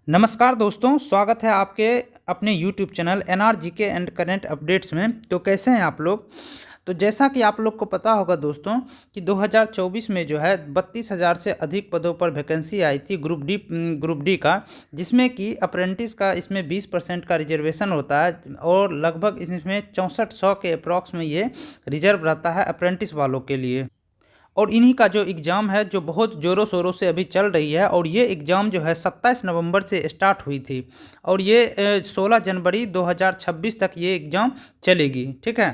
नमस्कार दोस्तों, स्वागत है आपके अपने YouTube channel NRGK and current updates में। तो कैसे हैं आप लोग? तो जैसा कि आप लोग को पता होगा दोस्तों कि 2024 में जो है 32,000 से अधिक पदों पर वैकेंसी आई थी ग्रुप डी का, जिसमें कि अप्रेंटिस का इसमें 20% का रिजर्वेशन होता है और लगभग इसमें 6400 के अप्रॉक्स में ये रिजर्व रहता है अप्रेंटिस वालों के लिए। और इन्हीं का जो एग्ज़ाम है जो बहुत ज़ोरों शोरों से अभी चल रही है, और ये एग्ज़ाम जो है 27 नवंबर से स्टार्ट हुई थी और ये 16 जनवरी 2026 तक ये एग्ज़ाम चलेगी। ठीक है।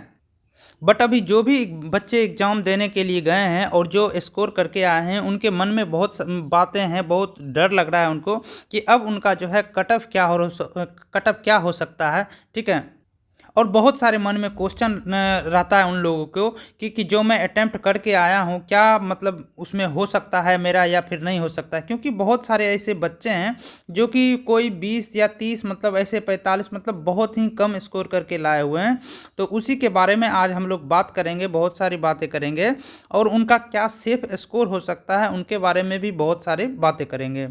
बट अभी जो भी बच्चे एग्ज़ाम देने के लिए गए हैं और जो स्कोर करके आए हैं, उनके मन में बहुत बातें हैं, बहुत डर लग रहा है उनको कि अब उनका जो है कट ऑफ क्या हो सकता है। ठीक है। और बहुत सारे मन में क्वेश्चन रहता है उन लोगों को कि जो मैं अटेम्प्ट करके आया हूँ, क्या मतलब उसमें हो सकता है मेरा या फिर नहीं हो सकता है। क्योंकि बहुत सारे ऐसे बच्चे हैं जो कि कोई 20 या 30 मतलब ऐसे 45 मतलब बहुत ही कम स्कोर करके लाए हुए हैं। तो उसी के बारे में आज हम लोग बात करेंगे, बहुत सारी बातें करेंगे और उनका क्या सेफ स्कोर हो सकता है उनके बारे में भी बहुत सारी बातें करेंगे।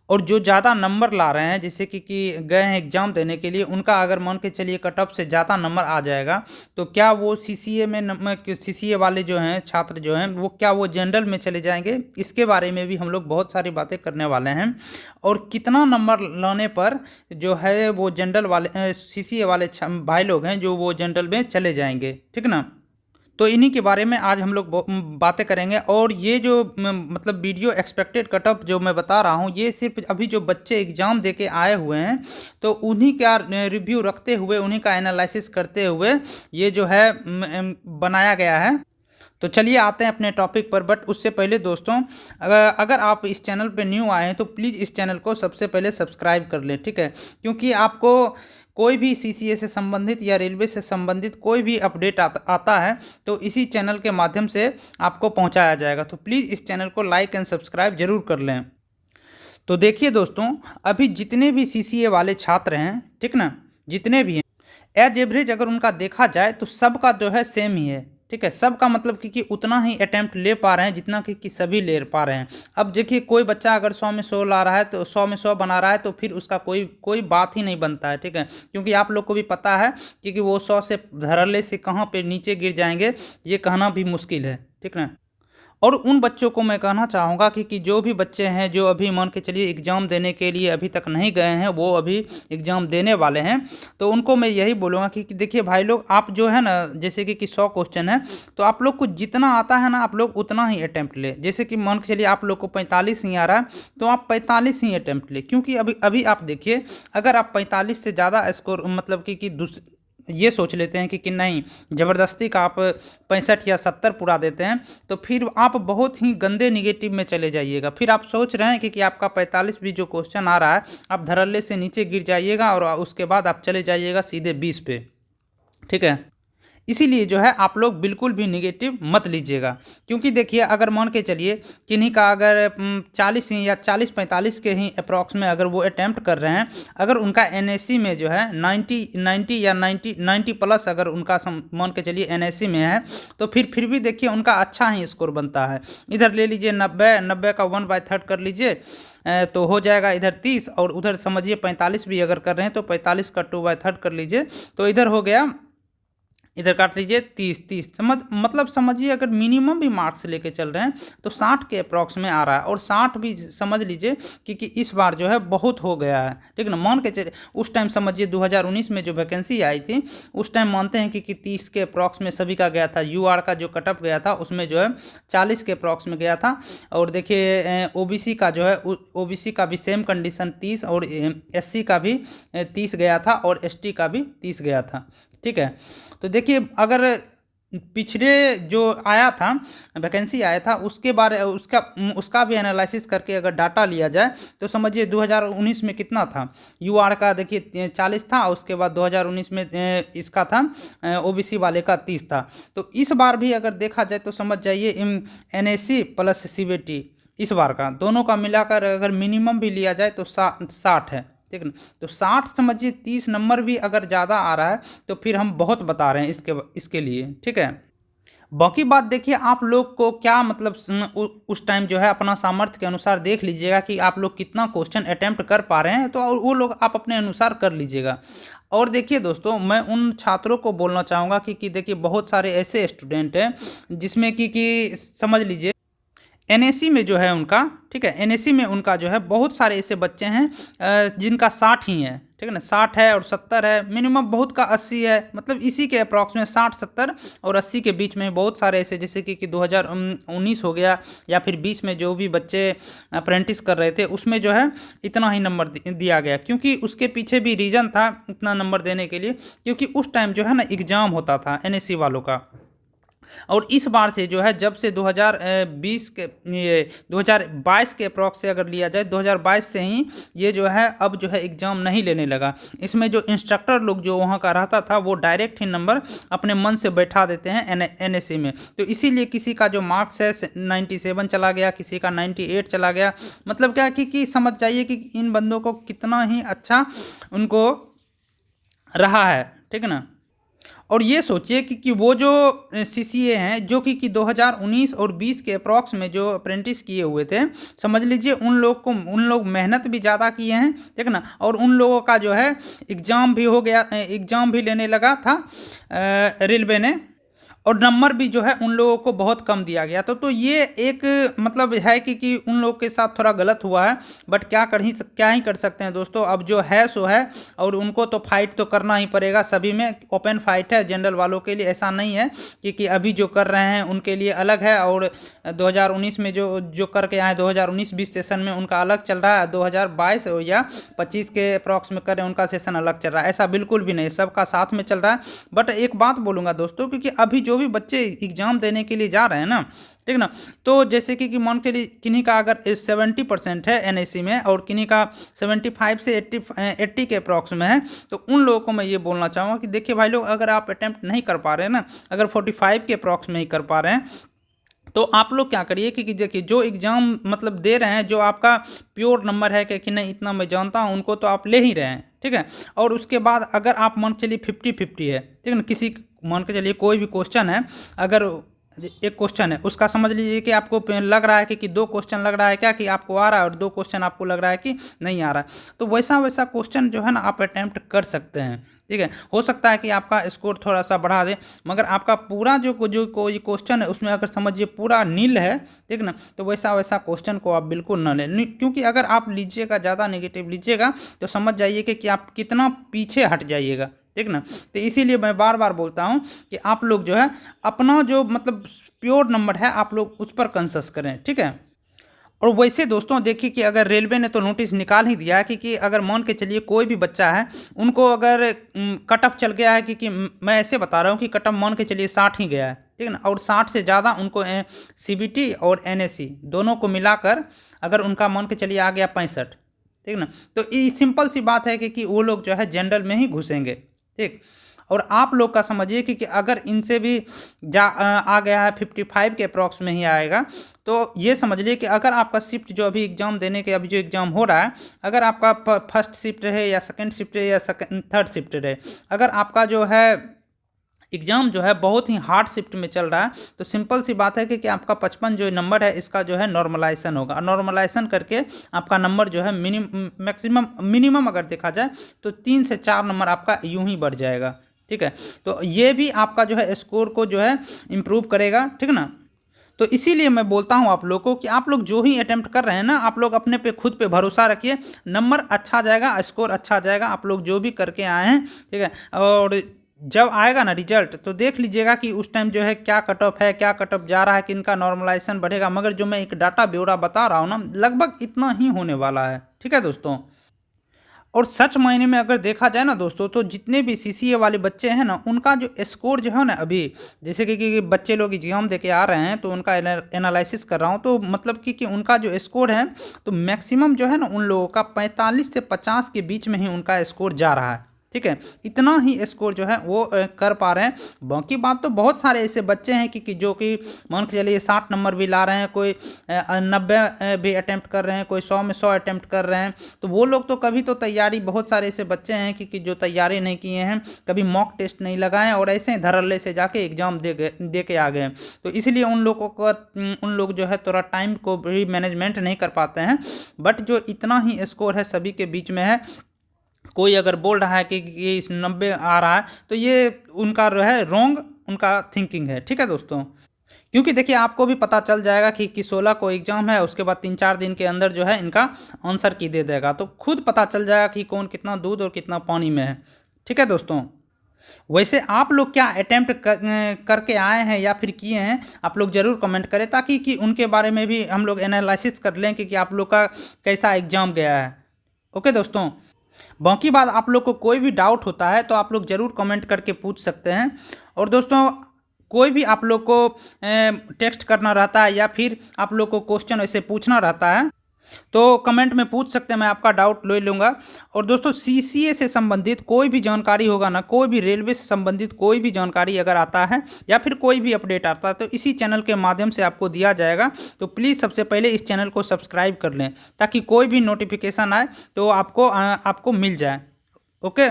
और जो ज़्यादा नंबर ला रहे हैं, जैसे कि गए हैं एग्ज़ाम देने के लिए, उनका अगर मान के चलिए कट ऑफ से ज़्यादा नंबर आ जाएगा, तो क्या वो सीसीए में सीसीए वाले जो हैं छात्र जो हैं वो क्या वो जनरल में चले जाएंगे? इसके बारे में भी हम लोग बहुत सारी बातें करने वाले हैं। और कितना नंबर लाने पर जो है वो जनरल वाले सीसीए वाले भाई लोग हैं जो वो जनरल में चले जाएंगे। ठीक ना। तो इन्हीं के बारे में आज हम लोग बातें करेंगे। और ये जो मतलब वीडियो एक्सपेक्टेड कट ऑफ जो मैं बता रहा हूँ, ये सिर्फ अभी जो बच्चे एग्ज़ाम दे के आए हुए हैं तो उन्हीं का रिव्यू रखते हुए, उन्हीं का एनालिसिस करते हुए ये जो है बनाया गया है। तो चलिए आते हैं अपने टॉपिक पर। बट उससे पहले दोस्तों, अगर आप इस चैनल पे न्यू आए हैं तो प्लीज़ इस चैनल को सबसे पहले सब्सक्राइब कर लें। ठीक है। क्योंकि आपको कोई भी सीसीए से संबंधित या रेलवे से संबंधित कोई भी अपडेट आता है तो इसी चैनल के माध्यम से आपको पहुंचाया जाएगा। तो प्लीज़ इस चैनल को लाइक एंड सब्सक्राइब जरूर कर लें। तो देखिए दोस्तों, अभी जितने भी सीसीए वाले छात्र हैं, ठीक ना, जितने भी हैं, एज एवरेज अगर उनका देखा जाए तो सबका जो है सेम ही है। ठीक है। सबका मतलब कि उतना ही अटेम्प्ट ले पा रहे हैं जितना कि सभी ले पा रहे हैं। अब देखिए, कोई बच्चा अगर 100 में 100 ला रहा है तो 100 में 100 बना रहा है तो फिर उसका कोई कोई बात ही नहीं बनता है। ठीक है। क्योंकि आप लोग को भी पता है कि वो 100 से धड़ल्ले से कहाँ पे नीचे गिर जाएंगे, ये कहना भी मुश्किल है। ठीक ना। और उन बच्चों को मैं कहना चाहूँगा कि जो भी बच्चे हैं जो अभी मान के चलिए एग्ज़ाम देने के लिए अभी तक नहीं गए हैं, वो अभी एग्ज़ाम देने वाले हैं, तो उनको मैं यही बोलूँगा कि देखिए भाई लोग, आप जो है ना, जैसे कि 100 क्वेश्चन है तो आप लोग को जितना आता है ना, आप लोग उतना ही अटैम्प्ट ले। जैसे कि मान के चलिए आप लोग को 45 ही आ रहा है तो आप 45 ही अटैम्प्ट ले। क्योंकि अभी अभी आप देखिए, अगर आप 45 से ज़्यादा स्कोर मतलब कि ये सोच लेते हैं कि नहीं, ज़बरदस्ती का आप 65 या 70 पूरा देते हैं, तो फिर आप बहुत ही गंदे निगेटिव में चले जाइएगा। फिर आप सोच रहे हैं कि आपका 45 भी जो क्वेश्चन आ रहा है, आप धड़ल्ले से नीचे गिर जाइएगा और उसके बाद आप चले जाइएगा सीधे 20 पे। ठीक है। इसीलिए जो है आप लोग बिल्कुल भी निगेटिव मत लीजिएगा। क्योंकि देखिए, अगर मान के चलिए किन्हीं का अगर 40 ही या 40-45 के ही अप्रॉक्स में अगर वो अटैम्प्ट कर रहे हैं, अगर उनका एनएससी में जो है 90 या 90 प्लस अगर उनका मान के चलिए एनएससी में है, तो फिर भी देखिए उनका अच्छा ही स्कोर बनता है। इधर ले लीजिए 90 का 1/3 कर लीजिए तो हो जाएगा इधर 30, और उधर समझिए 45 भी अगर कर रहे हैं तो 45 का 2/3 कर लीजिए तो इधर हो गया, इधर काट लीजिए 30 मतलब समझिए, अगर मिनिमम भी मार्क्स लेके चल रहे हैं तो 60 के अप्रॉक्स में आ रहा है। और 60 भी समझ लीजिए कि इस बार जो है बहुत हो गया है। ठीक ना। मान के चलिए उस टाइम समझिए 2019 में जो वैकेंसी आई थी, उस टाइम मानते हैं कि 30 के अप्रॉक्स में सभी का गया था। यूआर का जो कटअप गया था उसमें जो है 40 के अप्रॉक्स में गया था। और देखिए ओबीसी का जो है, ओबीसी का भी सेम कंडीशन 30, और एससी का भी 30 गया था, और एसटी का भी 30 गया था। ठीक है। तो देखिए, अगर पिछले जो आया था वैकेंसी आया था उसके बारे उसका भी एनालिसिस करके अगर डाटा लिया जाए तो समझिए 2019 में कितना था यूआर का, देखिए 40 था, उसके बाद 2019 में इसका था ओबीसी वाले का 30 था। तो इस बार भी अगर देखा जाए तो समझ जाइए एनएससी प्लस सीबीटी इस बार का दोनों का मिलाकर अगर मिनिमम भी लिया जाए तो 60 है। ठीक ना। तो 60 समझिए 30 नंबर भी अगर ज़्यादा आ रहा है तो फिर हम बहुत बता रहे हैं इसके लिए। ठीक है। बाकी बात देखिए, आप लोग को क्या मतलब उस टाइम जो है अपना सामर्थ्य के अनुसार देख लीजिएगा कि आप लोग कितना क्वेश्चन अटेम्प्ट कर पा रहे हैं, तो वो लोग आप अपने अनुसार कर लीजिएगा। और देखिए दोस्तों, मैं उन छात्रों को बोलना चाहूँगा कि देखिए बहुत सारे ऐसे स्टूडेंट हैं जिसमें कि समझ लीजिए एनएससी में जो है उनका, ठीक है, एनएससी में उनका जो है बहुत सारे ऐसे बच्चे हैं जिनका 60 ही है, ठीक है ना, 60 है और 70 है, मिनिमम बहुत का 80 है, मतलब इसी के अप्रॉक्स में 60 70 और 80 के बीच में बहुत सारे ऐसे, जैसे कि 2019 हो गया या फिर 20 में जो भी बच्चे अप्रेंटिस कर रहे थे उसमें जो है इतना ही नंबर दिया गया। क्योंकि उसके पीछे भी रीज़न था इतना नंबर देने के लिए, क्योंकि उस टाइम जो है ना एग्ज़ाम होता था एनएससी वालों का। और इस बार से जो है जब से 2020 के ये 2022 के अप्रॉक्स से अगर लिया जाए, 2022 से ही ये जो है अब जो है एग्ज़ाम नहीं लेने लगा। इसमें जो इंस्ट्रक्टर लोग जो वहाँ का रहता था वो डायरेक्ट ही नंबर अपने मन से बैठा देते हैं एनएससी में। तो इसीलिए किसी का जो मार्क्स है 97 चला गया, किसी का 98 चला गया। मतलब क्या कि समझ जाइए कि इन बंदों को कितना ही अच्छा उनको रहा है, ठीक है ना। और ये सोचिए कि वो जो सीसीए हैं जो कि 2019 और 20 के अप्रॉक्स में जो अप्रेंटिस किए हुए थे, समझ लीजिए उन लोग मेहनत भी ज़्यादा किए हैं, ठीक ना। और उन लोगों का जो है एग्ज़ाम भी हो गया, एग्ज़ाम भी लेने लगा था रेलवे ने, और नंबर भी जो है उन लोगों को बहुत कम दिया गया। तो ये एक मतलब है कि उन लोगों के साथ थोड़ा गलत हुआ है, बट क्या ही कर सकते हैं दोस्तों। अब जो है सो है, और उनको तो फाइट तो करना ही पड़ेगा। सभी में ओपन फाइट है, जनरल वालों के लिए ऐसा नहीं है कि अभी जो कर रहे हैं उनके लिए अलग है, और 2019 में जो करके आए 2019-20 सेशन में उनका अलग चल रहा है, 2022 या 25 के अप्रॉक्स में कर रहे हैं उनका सेशन अलग चल रहा है। ऐसा बिल्कुल भी नहीं, सबका साथ में चल रहा है। बट एक बात बोलूँगा दोस्तों, क्योंकि अभी जो भी बच्चे एग्ज़ाम देने के लिए जा रहे हैं ना, ठीक ना, तो जैसे कि मान के लिए किन्हीं का अगर 70% है एनएससी में और किन्हीं का 75 से 80 के अप्रॉक्स में है, तो उन लोगों को मैं ये बोलना चाहूँगा कि देखिए भाई लोग, अगर आप अटैम्प्ट नहीं कर पा रहे हैं ना, अगर 45 के अप्रॉक्स में ही कर पा रहे हैं, तो आप लोग क्या करिए कि देखिए जो एग्ज़ाम मतलब दे रहे हैं, जो आपका प्योर नंबर है कि नहीं इतना मैं जानता हूँ, उनको तो आप ले ही रहे हैं, ठीक है। और उसके बाद अगर आप मान चलिए 50-50 है, ठीक है ना, किसी मान के चलिए कोई भी क्वेश्चन है, अगर एक क्वेश्चन है उसका समझ लीजिए कि आपको लग रहा है कि 2 क्वेश्चन लग रहा है क्या कि आपको आ रहा है, और 2 क्वेश्चन आपको लग रहा है कि नहीं आ रहा है, तो वैसा क्वेश्चन जो है ना आप अटैम्प्ट कर सकते हैं, ठीक है। हो सकता है कि आपका स्कोर थोड़ा सा बढ़ा दे, मगर आपका पूरा जो कोई क्वेश्चन है उसमें अगर समझिए पूरा नील है, ठीक ना, तो वैसा क्वेश्चन को आप बिल्कुल ना लें। क्योंकि अगर आप लीजिएगा, ज़्यादा नेगेटिव लीजिएगा, तो समझ जाइए कि आप कितना पीछे हट जाइएगा, ठीक ना। तो इसीलिए मैं बार बार बोलता हूँ कि आप लोग जो है अपना जो मतलब प्योर नंबर है आप लोग उस पर कंसस करें, ठीक है। और वैसे दोस्तों देखिए कि अगर रेलवे ने तो नोटिस निकाल ही दिया है कि अगर मान के चलिए कोई भी बच्चा है, उनको अगर कट ऑफ चल गया है कि मैं ऐसे बता रहा हूँ कि कट ऑफ मान के चलिए 60 ही गया है, ठीक है ना, और 60 से ज़्यादा उनको सीबीटी और एनएससी दोनों को मिलाकर अगर उनका मान के चलिए आ गया 65, ठीक ना, तो ये सिंपल सी बात है कि वो लोग जो है जनरल में ही घुसेंगे, ठीक। और आप लोग का समझिए कि अगर इनसे भी आ गया है 55 के अप्रॉक्स में ही आएगा, तो ये समझ लीजिए कि अगर आपका शिफ्ट जो अभी एग्ज़ाम देने के अभी जो एग्ज़ाम हो रहा है, अगर आपका फर्स्ट शिफ्ट रहे या सेकंड शिफ्ट रहे या थर्ड शिफ्ट रहे, अगर आपका जो है एग्ज़ाम जो है बहुत ही हार्ड शिफ्ट में चल रहा है, तो सिंपल सी बात है कि आपका 55 जो नंबर है इसका जो है नॉर्मलाइजेशन होगा। नॉर्मलाइजेशन करके आपका नंबर जो है मिनिमम अगर देखा जाए तो 3 से 4 नंबर आपका यूं ही बढ़ जाएगा, ठीक है। तो ये भी आपका जो है स्कोर को जो है इम्प्रूव करेगा, ठीक ना। तो इसीलिए मैं बोलता हूँ आप लोग को कि आप लोग जो ही अटेम्प्ट कर रहे हैं ना, आप लोग अपने पे खुद पे भरोसा रखिए, नंबर अच्छा जाएगा, स्कोर अच्छा जाएगा। आप लोग जो भी करके आए हैं, ठीक है, और जब आएगा ना रिजल्ट तो देख लीजिएगा कि उस टाइम जो है क्या कट ऑफ है, क्या कट ऑफ जा रहा है, कि इनका नॉर्मलाइजेशन बढ़ेगा। मगर जो मैं एक डाटा ब्यौरा बता रहा हूँ ना, लगभग इतना ही होने वाला है, ठीक है दोस्तों। और सच मायने में अगर देखा जाए ना दोस्तों, तो जितने भी सीसीए वाले बच्चे हैं ना, उनका जो स्कोर जो है ना अभी, जैसे कि बच्चे लोग एग्जाम दे के आ रहे हैं, तो उनका एनालिसिस कर रहा हूँ, तो मतलब कि उनका जो स्कोर है, तो मैक्सिमम जो है ना उन लोगों का 45 से 50 के बीच में ही उनका स्कोर जा रहा है, ठीक है, इतना ही स्कोर जो है वो कर पा रहे हैं। बाकी बात तो बहुत सारे ऐसे बच्चे हैं कि जो कि मान के चलिए 60 नंबर भी ला रहे हैं, कोई 90 भी अटैम्प्ट कर रहे हैं, कोई 100 में 100 अटैम्प्ट कर रहे हैं। तो वो लोग तो कभी तो तैयारी, बहुत सारे ऐसे बच्चे हैं कि जो तैयारी नहीं किए हैं, कभी मॉक टेस्ट नहीं लगाए और ऐसे ही धड़ल्ले से जाके एग्जाम दे के आ गए। तो इसलिए उन लोग जो है थोड़ा टाइम को भी मैनेजमेंट नहीं कर पाते हैं। बट जो इतना ही स्कोर है सभी के बीच में है, कोई अगर बोल रहा है कि ये 90 आ रहा है तो ये उनका जो है रॉन्ग उनका थिंकिंग है। ठीक है दोस्तों, क्योंकि देखिए आपको भी पता चल जाएगा कि 16 को एग्जाम है, उसके बाद 3-4 दिन के अंदर जो है इनका आंसर की दे देगा, तो खुद पता चल जाएगा कि कौन कितना दूध और कितना पानी में है। ठीक है दोस्तों, वैसे आप लोग क्या अटेम्प्ट करके आए हैं या फिर किए हैं, आप लोग ज़रूर कमेंट करें, ताकि कि उनके बारे में भी हम लोग एनालिसिस कर लें कि आप लोग का कैसा एग्ज़ाम गया है। ओके दोस्तों, बाकी बात आप लोग को कोई भी डाउट होता है तो आप लोग ज़रूर कमेंट करके पूछ सकते हैं। और दोस्तों, कोई भी आप लोग को टेक्स्ट करना रहता है या फिर आप लोग को क्वेश्चन ऐसे पूछना रहता है तो कमेंट में पूछ सकते हैं, मैं आपका डाउट ले लूँगा। और दोस्तों, सीसीए से संबंधित कोई भी जानकारी होगा ना, कोई भी रेलवे से संबंधित कोई भी जानकारी अगर आता है या फिर कोई भी अपडेट आता है तो इसी चैनल के माध्यम से आपको दिया जाएगा। तो प्लीज़ सबसे पहले इस चैनल को सब्सक्राइब कर लें, ताकि कोई भी नोटिफिकेशन आए तो आपको मिल जाए। ओके,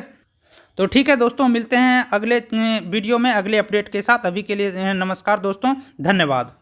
तो ठीक है दोस्तों, मिलते हैं अगले वीडियो में अगले अपडेट के साथ। अभी के लिए नमस्कार दोस्तों, धन्यवाद।